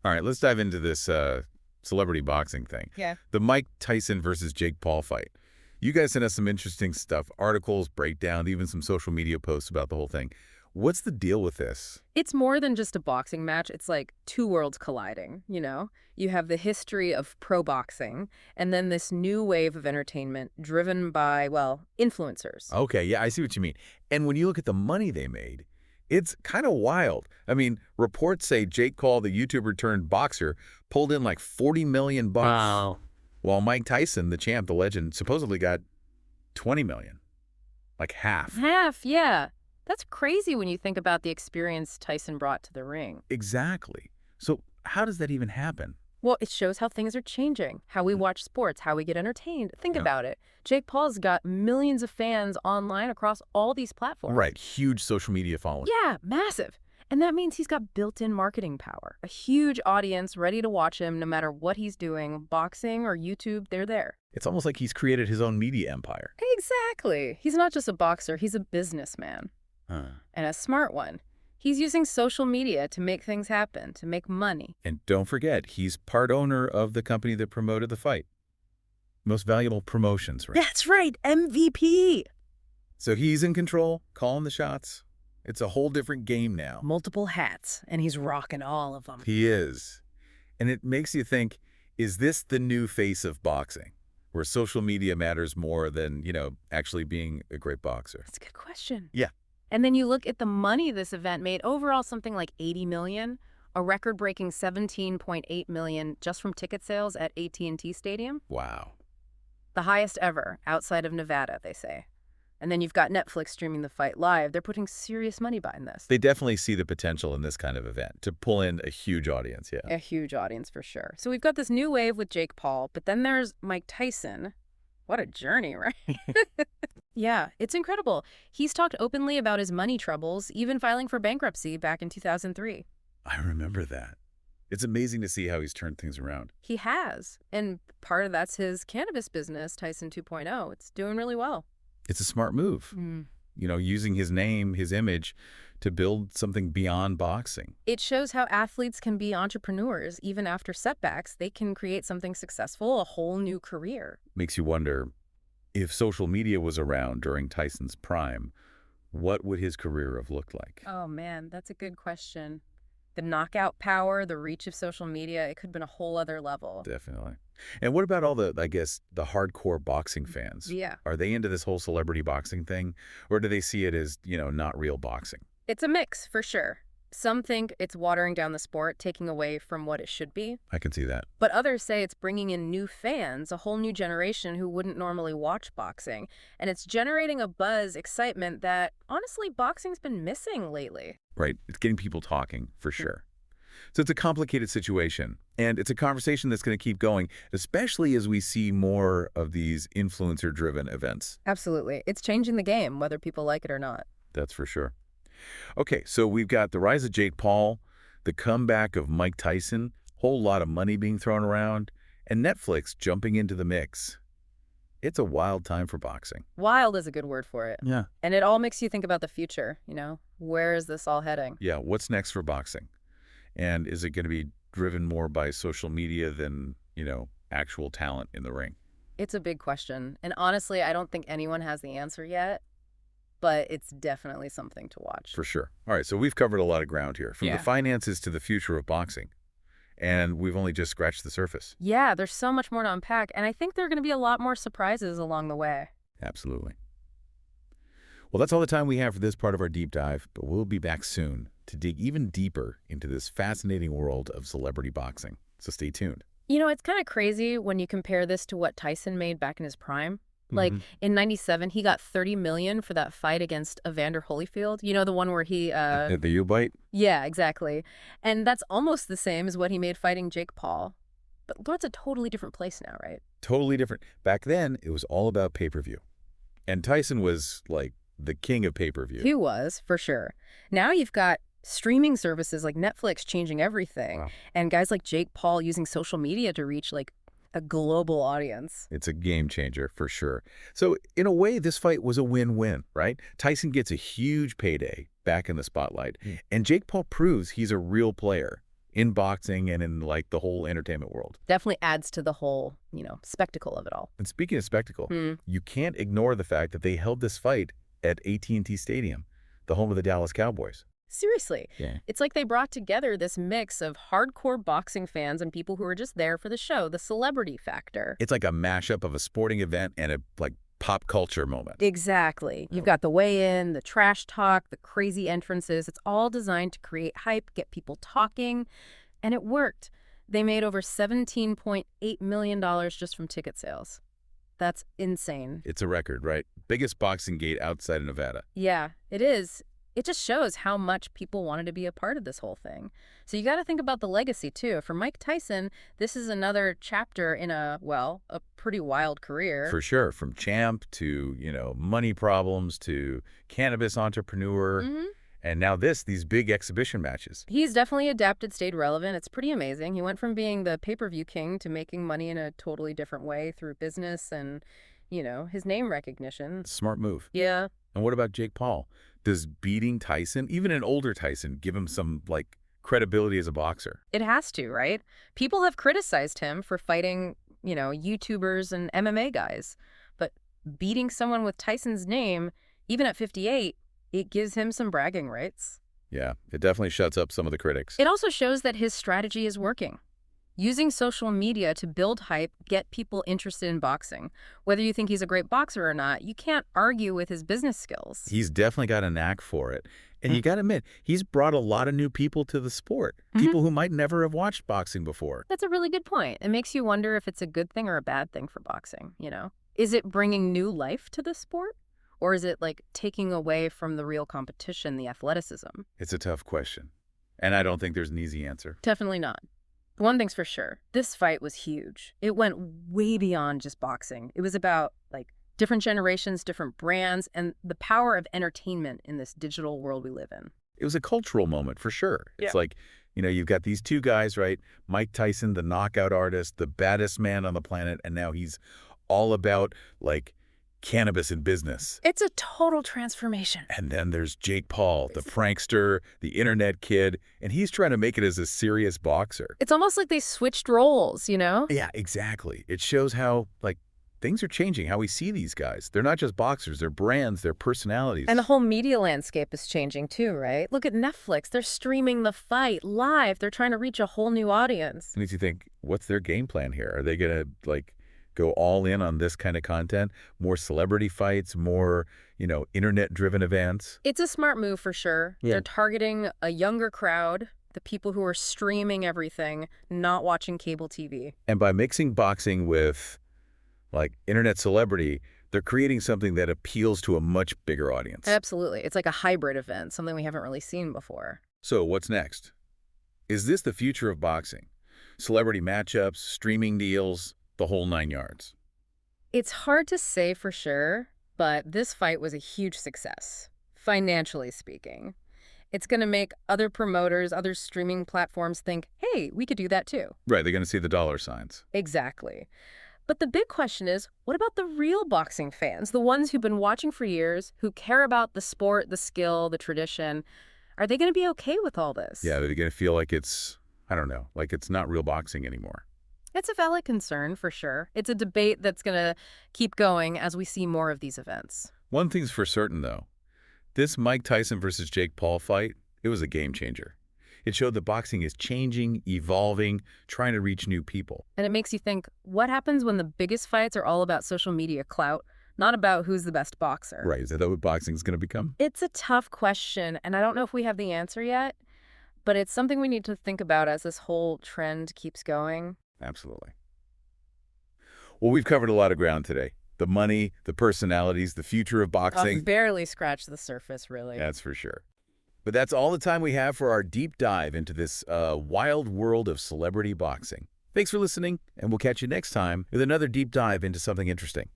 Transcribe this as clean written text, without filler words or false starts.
All right, let's dive into this celebrity boxing thing. Yeah. The Mike Tyson versus Jake Paul fight. You guys sent us some interesting stuff, articles, breakdown, even some social media posts about the whole thing. What's the deal with this? It's more than just a boxing match. It's like two worlds colliding, you know? You have the history of pro boxing, and then this new wave of entertainment driven by, well, influencers. Okay, yeah, I see what you mean. And when you look at the money they made, it's kind of wild. I mean, reports say Jake Paul, the YouTuber turned boxer, pulled in like 40 million bucks. Wow. While Mike Tyson, the champ, the legend, supposedly got 20 million. Like half. Half, yeah. That's crazy when you think about the experience Tyson brought to the ring. Exactly. So how does that even happen? Well, it shows how things are changing, how we watch sports, how we get entertained. Think about it. Jake Paul's got millions of fans online across all these platforms. Right, huge social media following. Yeah, massive. And that means he's got built-in marketing power. A huge audience ready to watch him no matter what he's doing, boxing or YouTube, they're there. It's almost like he's created his own media empire. Exactly. He's not just a boxer, he's a businessman. And a smart one. He's using social media to make things happen, to make money. And don't forget, he's part owner of the company that promoted the fight. Most Valuable Promotions, right? That's right, MVP. So he's in control, calling the shots. It's a whole different game now. Multiple hats, and he's rocking all of them. He is. And it makes you think, is this the new face of boxing? Where social media matters more than, actually being a great boxer? That's a good question. Yeah. And then you look at the money this event made, overall something like $80 million, a record-breaking $17.8 million just from ticket sales at AT&T Stadium. Wow. The highest ever, outside of Nevada, they say. And then you've got Netflix streaming the fight live. They're putting serious money behind this. They definitely see the potential in this kind of event to pull in a huge audience, yeah. A huge audience for sure. So we've got this new wave with Jake Paul, but then there's Mike Tyson. What a journey, right? Yeah, it's incredible. He's talked openly about his money troubles, even filing for bankruptcy back in 2003. I remember that. It's amazing to see how he's turned things around. He has. And part of that's his cannabis business, Tyson 2.0. It's doing really well. It's a smart move. Using his name, his image, to build something beyond boxing. It shows how athletes can be entrepreneurs. Even after setbacks, they can create something successful, a whole new career. Makes you wonder, if social media was around during Tyson's prime, what would his career have looked like? Oh, man, that's a good question. The knockout power, the reach of social media, it could have been a whole other level. Definitely. And what about all the hardcore boxing fans? Yeah. Are they into this whole celebrity boxing thing? Or do they see it as, not real boxing? It's a mix, for sure. Some think it's watering down the sport, taking away from what it should be. I can see that. But others say it's bringing in new fans, a whole new generation who wouldn't normally watch boxing. And it's generating a buzz, excitement that, honestly, boxing's been missing lately. Right. It's getting people talking, for sure. So it's a complicated situation, and it's a conversation that's going to keep going, especially as we see more of these influencer-driven events. Absolutely. It's changing the game, whether people like it or not. That's for sure. Okay, so we've got the rise of Jake Paul, the comeback of Mike Tyson, whole lot of money being thrown around, and Netflix jumping into the mix. It's a wild time for boxing. Wild is a good word for it. Yeah. And it all makes you think about the future, Where is this all heading? Yeah, what's next for boxing? And is it going to be driven more by social media than, actual talent in the ring? It's a big question. And honestly, I don't think anyone has the answer yet, but it's definitely something to watch. For sure. All right, so we've covered a lot of ground here, from the finances to the future of boxing. And we've only just scratched the surface. Yeah, there's so much more to unpack, and I think there are going to be a lot more surprises along the way. Absolutely. Well, that's all the time we have for this part of our deep dive, but we'll be back soon to dig even deeper into this fascinating world of celebrity boxing. So stay tuned. It's kind of crazy when you compare this to what Tyson made back in his prime. Like, in 97, he got $30 million for that fight against Evander Holyfield. The one where he... The U-bite? Yeah, exactly. And that's almost the same as what he made fighting Jake Paul. But that's a totally different place now, right? Totally different. Back then, it was all about pay-per-view. And Tyson was, the king of pay-per-view. He was, for sure. Now you've got streaming services like Netflix changing everything. Wow. And guys like Jake Paul using social media to reach, a global audience. It's a game changer, for sure. So, in a way, this fight was a win-win, right? Tyson gets a huge payday back in the spotlight, and Jake Paul proves he's a real player. in boxing and in, like, the whole entertainment world. Definitely adds to the whole, spectacle of it all. And speaking of spectacle, Hmm. you can't ignore the fact that they held this fight at AT&T Stadium, the home of the Dallas Cowboys. Seriously. Yeah. It's like they brought together this mix of hardcore boxing fans and people who were just there for the show, the celebrity factor. It's like a mashup of a sporting event and a, like, pop culture moment. Exactly. You've got the weigh-in, the trash talk, the crazy entrances. It's all designed to create hype, get people talking, and it worked. They made over $17.8 million just from ticket sales. That's insane. It's a record, right? Biggest boxing gate outside of Nevada. Yeah, it is. It just shows how much people wanted to be a part of this whole thing. So you got to think about the legacy, too. For Mike Tyson, this is another chapter in a pretty wild career. For sure. From champ to, money problems to cannabis entrepreneur. Hmm. And now these big exhibition matches. He's definitely adapted, stayed relevant. It's pretty amazing. He went from being the pay-per-view king to making money in a totally different way through business and, his name recognition. Smart move. Yeah. And what about Jake Paul? Does beating Tyson, even an older Tyson, give him some, like, credibility as a boxer? It has to, right? People have criticized him for fighting, YouTubers and MMA guys. But beating someone with Tyson's name, even at 58, it gives him some bragging rights. Yeah, it definitely shuts up some of the critics. It also shows that his strategy is working. Using social media to build hype, get people interested in boxing. Whether you think he's a great boxer or not, you can't argue with his business skills. He's definitely got a knack for it. And you got to admit, he's brought a lot of new people to the sport. People who might never have watched boxing before. That's a really good point. It makes you wonder if it's a good thing or a bad thing for boxing, Is it bringing new life to the sport? Or is it, like, taking away from the real competition, the athleticism? It's a tough question. And I don't think there's an easy answer. Definitely not. One thing's for sure. This fight was huge. It went way beyond just boxing. It was about, like, different generations, different brands, and the power of entertainment in this digital world we live in. It was a cultural moment, for sure. It's like, you've got these two guys, right? Mike Tyson, the knockout artist, the baddest man on the planet, and now he's all about, like, cannabis in business. It's a total transformation. And then there's Jake Paul, the prankster, the internet kid, and he's trying to make it as a serious boxer. It's almost like they switched roles, Yeah, exactly. It shows how, like, things are changing, how we see these guys. They're not just boxers, they're brands, they're personalities. And the whole media landscape is changing too, right? Look at Netflix. They're streaming the fight live. They're trying to reach a whole new audience. And you think, what's their game plan here? Are they going to, like, go all in on this kind of content? More celebrity fights, more, internet-driven events? It's a smart move for sure. Yeah. They're targeting a younger crowd, the people who are streaming everything, not watching cable TV. And by mixing boxing with, like, internet celebrity, they're creating something that appeals to a much bigger audience. Absolutely. It's like a hybrid event, something we haven't really seen before. So what's next? Is this the future of boxing? Celebrity matchups, streaming deals, the whole 9 yards. It's hard to say for sure, but this fight was a huge success, financially speaking. It's going to make other promoters, other streaming platforms think, hey, we could do that too. Right, they're going to see the dollar signs. Exactly. But the big question is, what about the real boxing fans, the ones who've been watching for years, who care about the sport, the skill, the tradition? Are they going to be okay with all this? Yeah, they're going to feel like it's, I don't know, like it's not real boxing anymore. It's a valid concern, for sure. It's a debate that's going to keep going as we see more of these events. One thing's for certain, though. This Mike Tyson versus Jake Paul fight, it was a game changer. It showed that boxing is changing, evolving, trying to reach new people. And it makes you think, what happens when the biggest fights are all about social media clout, not about who's the best boxer? Right, is that what boxing's going to become? It's a tough question, and I don't know if we have the answer yet, but it's something we need to think about as this whole trend keeps going. Absolutely. Well, we've covered a lot of ground today. The money, the personalities, the future of boxing. I've barely scratched the surface, really. That's for sure. But that's all the time we have for our deep dive into this wild world of celebrity boxing. Thanks for listening, and we'll catch you next time with another deep dive into something interesting.